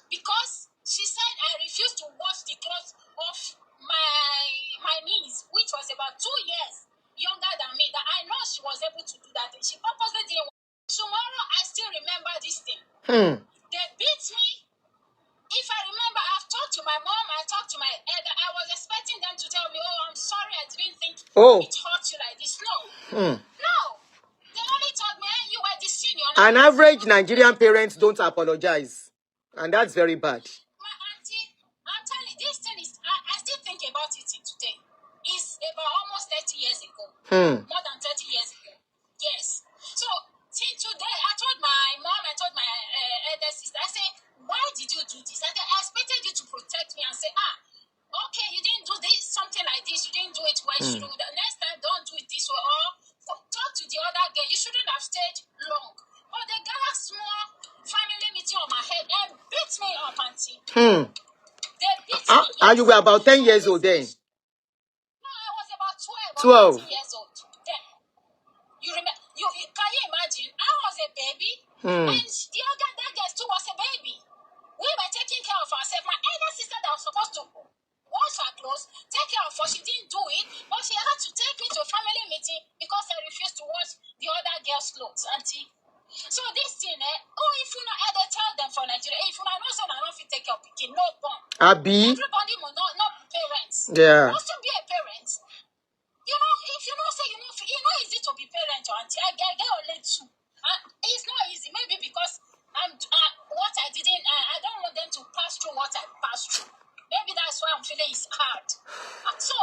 because she said I refused to wash the clothes of my niece, which was about 2 years younger than me, that I know she was able to do that. She purposely didn't want. Tomorrow, I still remember this thing. They beat me. If I remember, I've talked to my mom, I talked to my elder. I was expecting them to tell me, I'm sorry, I didn't think it hurt you like this. No. No. They only told me, you were the senior. An average Nigerian parents don't apologize. And that's very bad. My auntie, I'm telling you, this thing is, I still think about it today. It's about almost 30 years ago. More than 30 years ago. Yes. So, till today, I told my mom, I told my elder sister, I said, why did you do this? I expected you to protect me and say, okay, you didn't do this, something like this, you didn't do it well, you should do that. Next time, don't do it this way, or talk to the other girl. You shouldn't have stayed long. But they got a small family meeting on my head and beat me up, Auntie. They beat me. And you were about 10 years old then? No, I was about 12 or 13 years old then. You remember? Can you imagine? I was a baby, and the other girl too was a baby. We were taking care of ourselves. My elder sister that was supposed to wash her clothes, take care of her, she didn't do it, but she had to take me to a family meeting because I refused to wash the other girl's clothes, Auntie. So this thing, if you know, they tell them for Nigeria, if you know, so I don't take your picking, no bomb. Everybody must not be parents. Yeah. Also be a parent. You know, if you know, say you know, easy to be parent, Auntie. I get only two. It's not easy, maybe because what I didn't, I don't want them to pass through what I passed through. Maybe that's why I'm feeling it's hard. So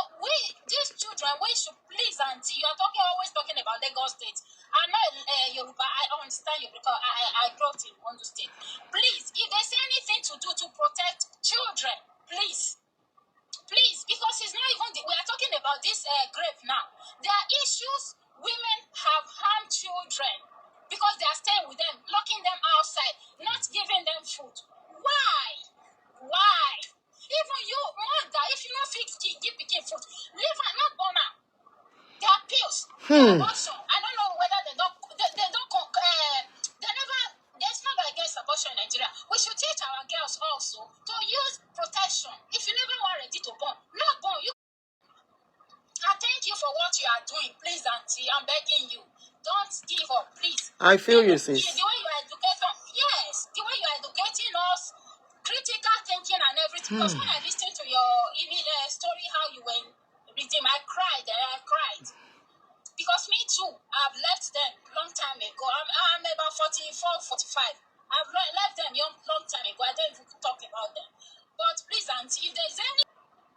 these children, we should please, Auntie. You are always talking about Lagos State. I'm not Yoruba. I don't understand you because I grew up in Ondo State. Please, if there's anything to do to protect children, please, because it's not even. We are talking about this grape now. There are issues. Women have harmed children because they are staying with them, locking them outside, not giving them food. Why? Even you, mother, if you don't fix give picking food, leave her, not born her. There are pills. Abortion. I don't know whether they don't there's not against abortion in Nigeria. We should teach our girls also to use protection. If you never want ready to born, not born. I thank you for what you are doing. Please, Auntie, I'm begging you. Don't give up, please. I feel you, sis. The way you are educating, yes, the way you are educating us, critical thinking and everything. Because when I listened to your story, how you were reading, I cried. Because me too, I've left them long time ago. I'm about 44, 45. I've left them long time ago. I don't even talk about them. But please, Auntie, if there's any,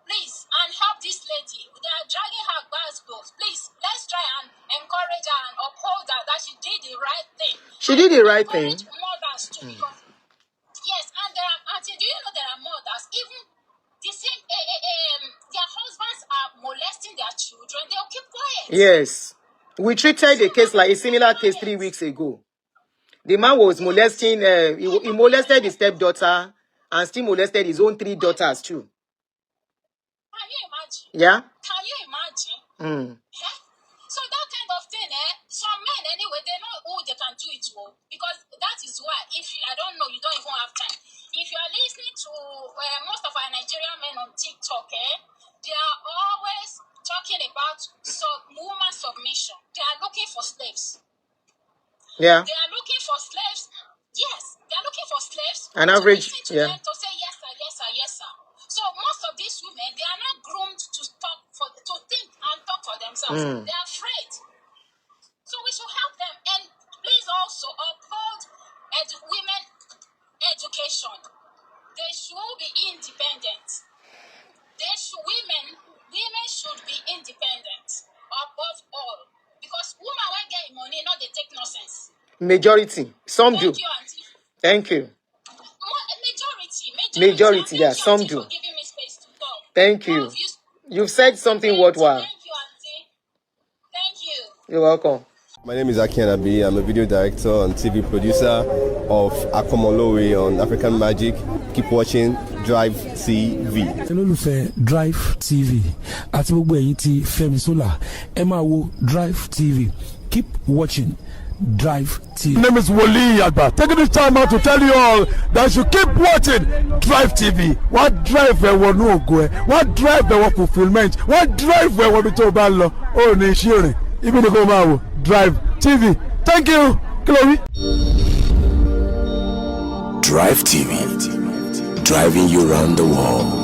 please, and help this lady. They are dragging her basketballs. Please, let's try and encourage her and uphold her that she did the right thing. She did the right thing. Mothers too, because yes, and there are, Auntie, do you know there are mothers, even the same, their husbands are molesting their children, they'll keep quiet. Yes. We treated a case like a similar case 3 weeks ago. The man was molesting, he molested his stepdaughter and still molested his own 3 daughters too. Can you imagine? Yeah? Can you imagine? Yeah? So that kind of thing, some men anyway, they know who they can do it to, because that is why, I don't know, you don't even have time. If you are listening to most of our Nigerian men on TikTok, they are always talking about woman submission. They are looking for slaves. Yeah. They are looking for slaves. Yes, they are looking for slaves. An average, to listen to yeah. them, to say yes sir, yes sir, yes sir. So most of these women, they are not groomed to think and talk for themselves. They are afraid. So we should help them, and please also uphold women education. They should be independent. Women should be independent above all, because women when get money, not they take nonsense. Majority, some do. Thank you, Aunty. Thank you. Majority, yeah, some do. For giving me space to talk. Thank you. You've said something worthwhile. Thank you, Aunty. Thank you. You're welcome. My name is Aunty. I'm a video director and TV producer of Akomolowe on African Magic. Keep watching Drivetv. olólùfẹ́ Drivetv àti gbogbo ẹ̀yin tí Fẹ́mi Sola ẹ máa wo Drivetv. Keep watching Drivetv. My name is Wole Agba. Taking this time out to tell you all that you keep watching Drivetv. What drive ẹ̀wọ̀ ní ògo ẹ̀? What drive ẹ̀wọ̀ fulfilment? What drive ẹ̀wọ̀ bí tó bá lọ? Ó ní iṣẹ́ rìn. Ibi ni kò máa wò Drivetv. Thank you. Chloe. Drivetv. Driving you around the world.